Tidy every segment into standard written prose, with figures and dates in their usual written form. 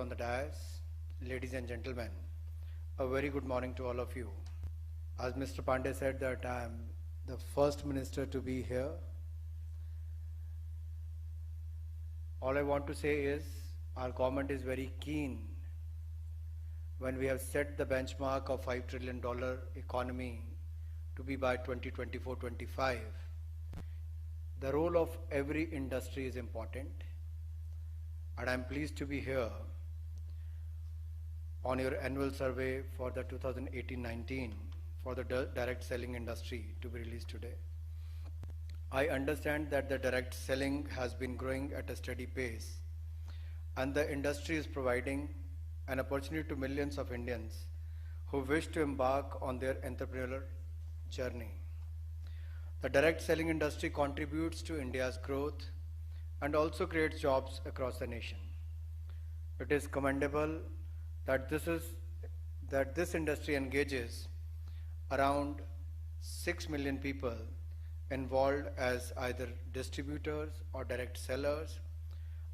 on the dais, ladies and gentlemen, a very good morning to all of you. As Mr. Pandey said that I am the first minister to be here. All I want to say is our government is very keen when we have set the benchmark of $5 trillion economy to be by 2024-25. The role of every industry is important, and I'm pleased to be here on your annual survey for the 2018-19 for the direct selling industry to be released today. I understand that the direct selling has been growing at a steady pace, and the industry is providing an opportunity to millions of Indians who wish to embark on their entrepreneurial journey. The direct selling industry contributes to India's growth and also creates jobs across the nation. It is commendable that this industry engages around 6 million people involved as either distributors or direct sellers,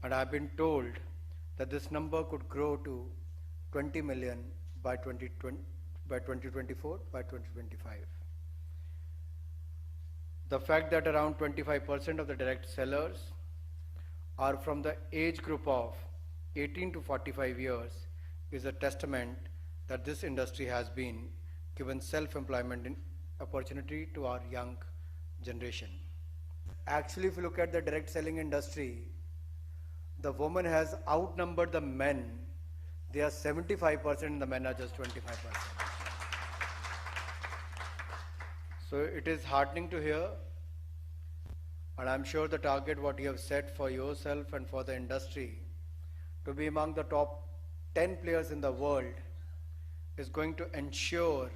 and I've been told that this number could grow to 20 million by 2024, by 2025. The fact that around 25% of the direct sellers are from the age group of 18 to 45 years is a testament that this industry has been given self-employment opportunity to our young generation. Actually, if you look at the direct selling industry, the woman has outnumbered the men. They are 75% and the men are just 25%. So it is heartening to hear, and I'm sure the target what you have set for yourself and for the industry to be among the top 10 players in the world is going to ensure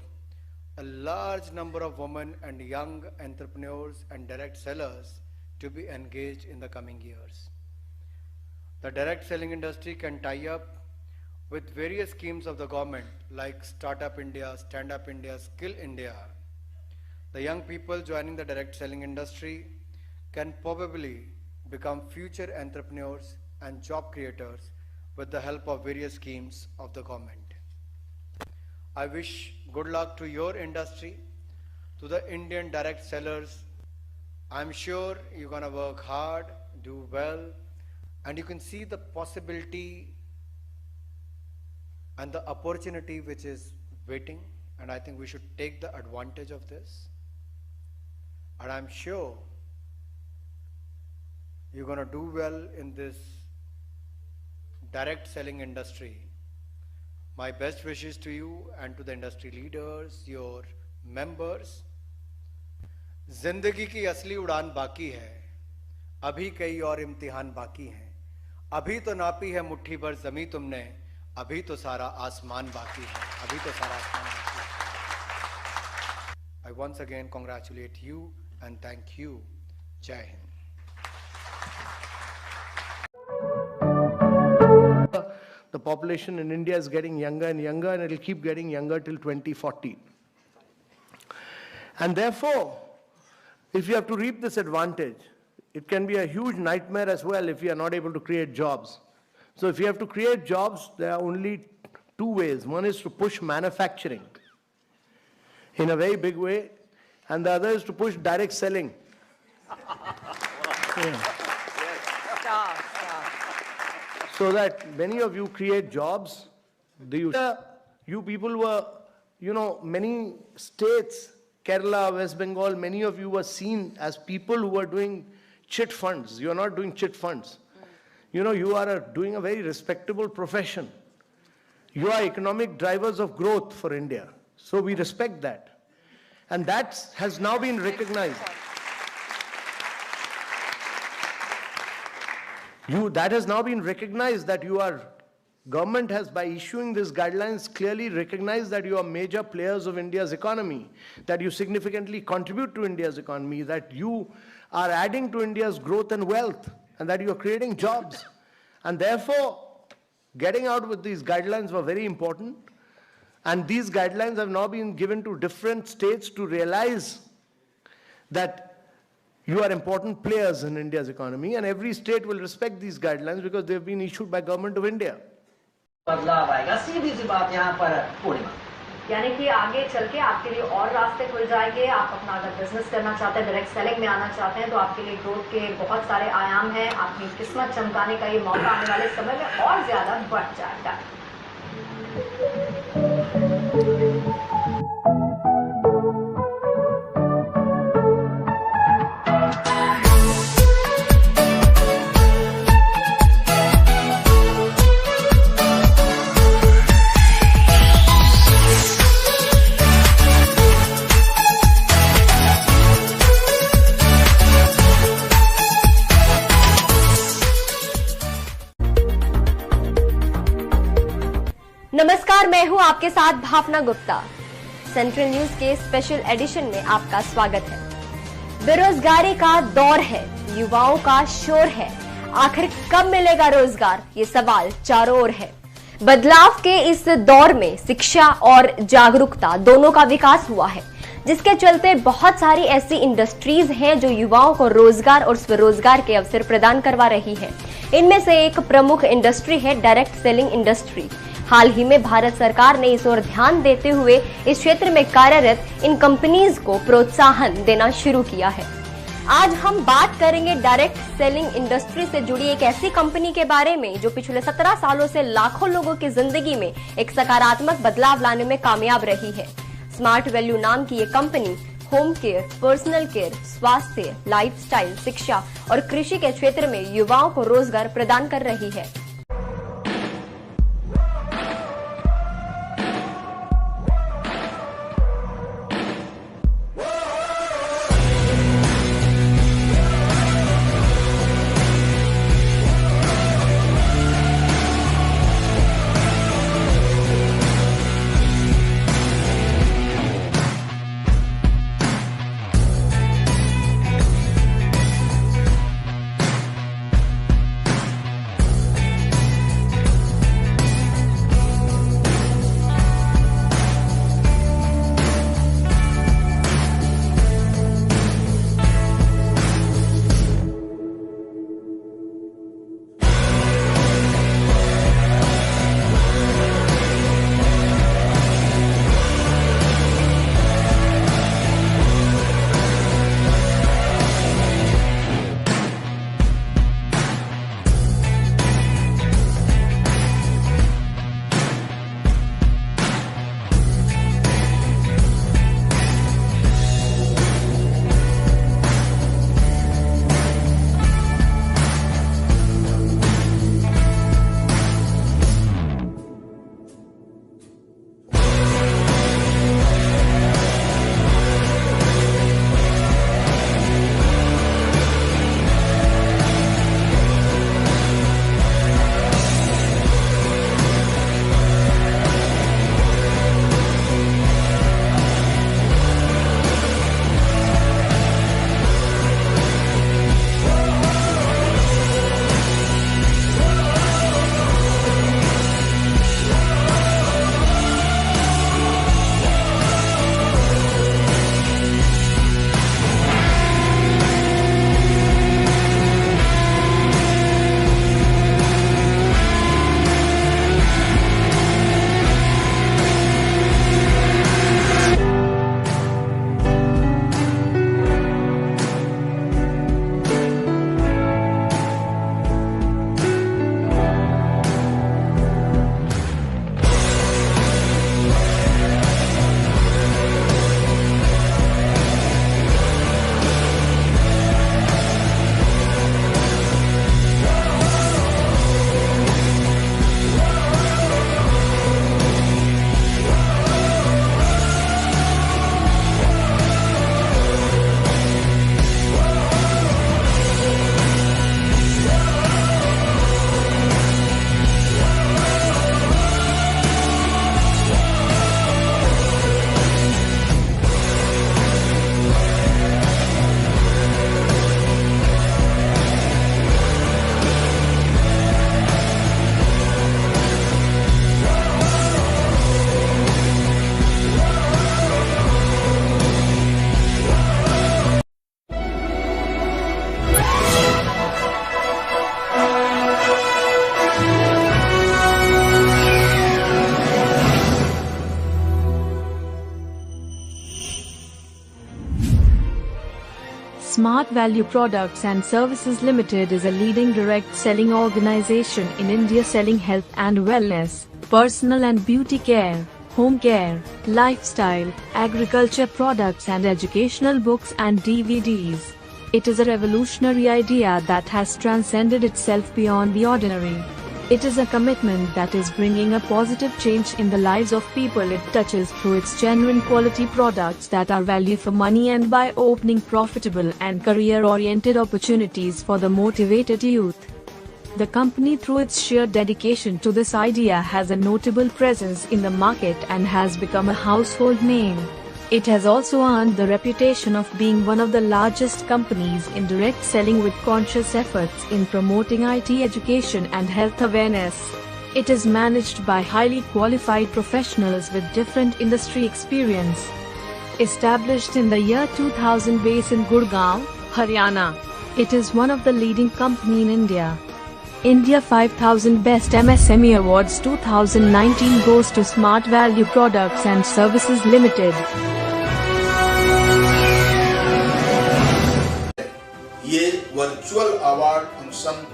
a large number of women and young entrepreneurs and direct sellers to be engaged in the coming years. The direct selling industry can tie up with various schemes of the government like Startup India, Stand Up India, Skill India. The young people joining the direct selling industry can probably become future entrepreneurs and job creators with the help of various schemes of the government. I wish good luck to your industry, to the Indian direct sellers. I'm sure you're going to work hard, do well, and you can see the possibility and the opportunity which is waiting, and I think we should take the advantage of this. And I'm sure you're going to do well in this direct selling industry. My best wishes to you and to the industry leaders, your members. जिंदगी की असली उड़ान बाकी है, अभी कई और इम्तिहान बाकी हैं, अभी तो नापी है मुट्ठी भर ज़मीं तुमने, अभी तो सारा आसमान बाकी है, अभी तो सारा आसमान बाकी है. I once again congratulate you and thank you. Jai Hind. The population in India is getting younger and younger, and it will keep getting younger till 2040. And therefore, if you have to reap this advantage, it can be a huge nightmare as well if you are not able to create jobs. So if you have to create jobs, there are only two ways. One is to push manufacturing in a very big way, and the other is to push direct selling. Yeah. So that many of you create jobs. You people were, many states, Kerala, West Bengal, many of you were seen as people who were doing chit funds. You are not doing chit funds. You are doing a very respectable profession. You are economic drivers of growth for India. So we respect that. And that has now been recognized. That has now been recognized that government has, by issuing these guidelines, clearly recognized that you are major players of India's economy, that you significantly contribute to India's economy, that you are adding to India's growth and wealth, and that you are creating jobs. And therefore, getting out with these guidelines were very important. And these guidelines have now been given to different states to realize that you are important players in India's economy, and every state will respect these guidelines because they've been issued by Government of India. बदलाव आएगा, सीधी सी बात यहाँ पर पूर्णिमा। यानी कि आगे चल के आपके लिए और रास्ते खुल जाएंगे। आप अपना अगर बिजनेस करना चाहते हैं, डायरेक्ट सेलिंग में आना चाहते हैं, तो आपके लिए ग्रोथ के बहुत सारे आयाम हैं। अपनी किस्मत चमकाने का ये मौका आने वाले समय में और ज्यादा बढ़ जाएगा। नमस्कार, मैं हूं आपके साथ भावना गुप्ता। सेंट्रल न्यूज के स्पेशल एडिशन में आपका स्वागत है। बेरोजगारी का दौर है, युवाओं का शोर है। आखिर कब मिलेगा रोजगार, ये सवाल चारों ओर है। बदलाव के इस दौर में शिक्षा और जागरूकता दोनों का विकास हुआ है, जिसके चलते बहुत सारी ऐसी इंडस्ट्रीज हैं जो युवाओं को रोजगार और स्वरोजगार के अवसर प्रदान करवा रही है। इनमें से एक प्रमुख इंडस्ट्री है डायरेक्ट सेलिंग इंडस्ट्री। हाल ही में भारत सरकार ने इस ओर ध्यान देते हुए इस क्षेत्र में कार्यरत इन कंपनीज को प्रोत्साहन देना शुरू किया है। आज हम बात करेंगे डायरेक्ट सेलिंग इंडस्ट्री से जुड़ी एक ऐसी कंपनी के बारे में जो पिछले 17 सालों से लाखों लोगों की जिंदगी में एक सकारात्मक बदलाव लाने में कामयाब रही है। स्मार्ट वैल्यू नाम की ये company home care, personal care, स्वास्थ्य, लाइफस्टाइल, शिक्षा और कृषि के क्षेत्र में युवाओं को रोजगार प्रदान कर रही है। Smart Value Products and Services Limited is a leading direct selling organization in India selling health and wellness, personal and beauty care, home care, lifestyle, agriculture products and educational books and DVDs. It is a revolutionary idea that has transcended itself beyond the ordinary. It is a commitment that is bringing a positive change in the lives of people it touches through its genuine quality products that are value for money and by opening profitable and career-oriented opportunities for the motivated youth. The company, through its sheer dedication to this idea, has a notable presence in the market and has become a household name. It has also earned the reputation of being one of the largest companies in direct selling with conscious efforts in promoting IT education and health awareness. It is managed by highly qualified professionals with different industry experience. Established in the year 2000 based in Gurgaon, Haryana, it is one of the leading company in India. India 5000 Best MSME Awards 2019 goes to Smart Value Products and Services Limited. ये virtual award function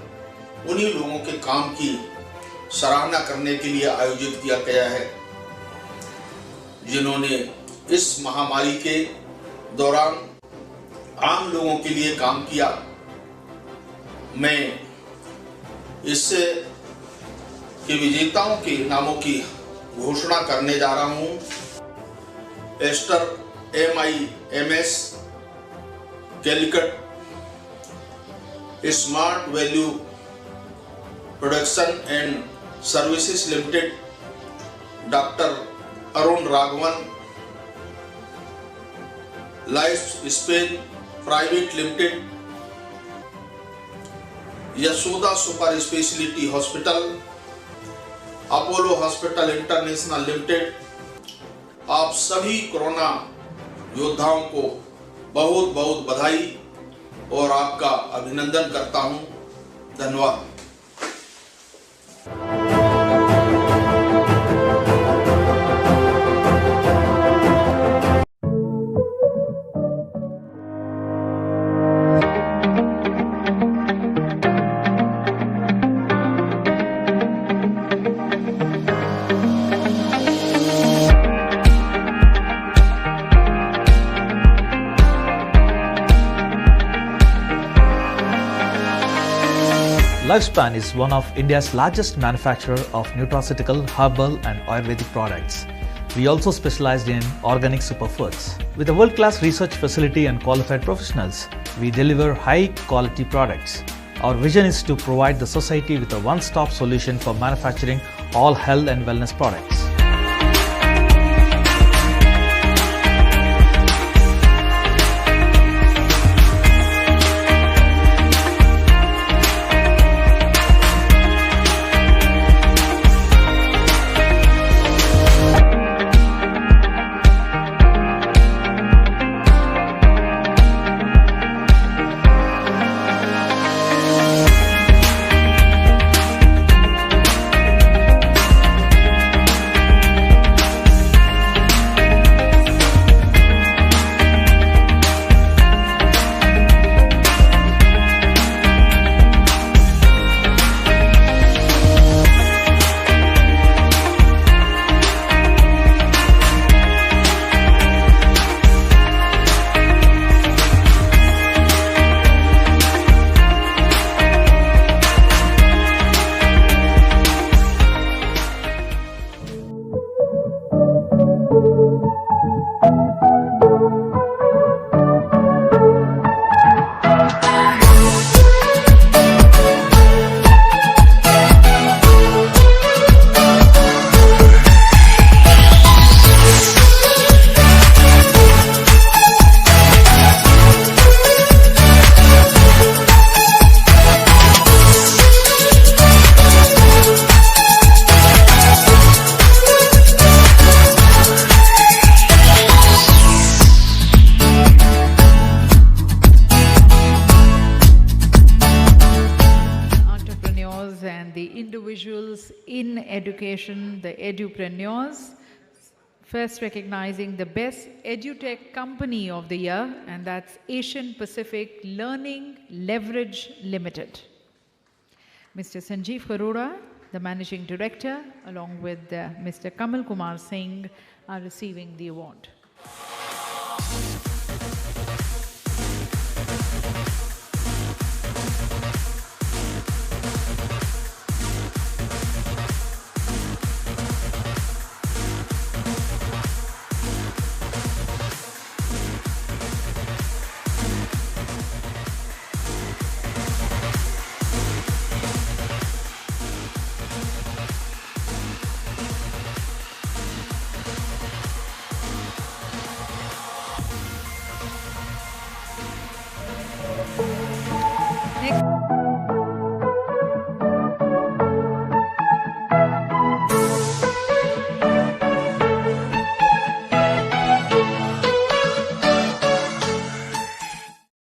उन्हीं लोगों के काम की सराहना करने के लिए आयोजित किया गया है जिन्होंने इस महामारी के दौरान आम लोगों के लिए काम किया। मैं इससे के विजेताओं के नामों की घोषणा करने जा रहा हूं। Aster MIMS Calicut, smart value production and services limited, doctor Arun Raghavan, life span private limited, Yashoda super speciality hospital, Apollo hospital international limited. आप सभी कोरोना योद्धाओं को बहुत बहुत बधाई और आपका अभिनंदन करता हूं। धन्यवाद। Lifespan is one of India's largest manufacturer of nutraceutical, herbal and Ayurvedic products. We also specialized in organic superfoods. With a world-class research facility and qualified professionals, we deliver high-quality products. Our vision is to provide the society with a one-stop solution for manufacturing all health and wellness products. individuals in education, the edupreneurs, First, recognizing the best EduTech company of the year, and that's Asian Pacific Learning Leverage Limited. Mr. Sanjeev Arora, the Managing Director, along with Mr. Kamal Kumar Singh, are receiving the award. Next.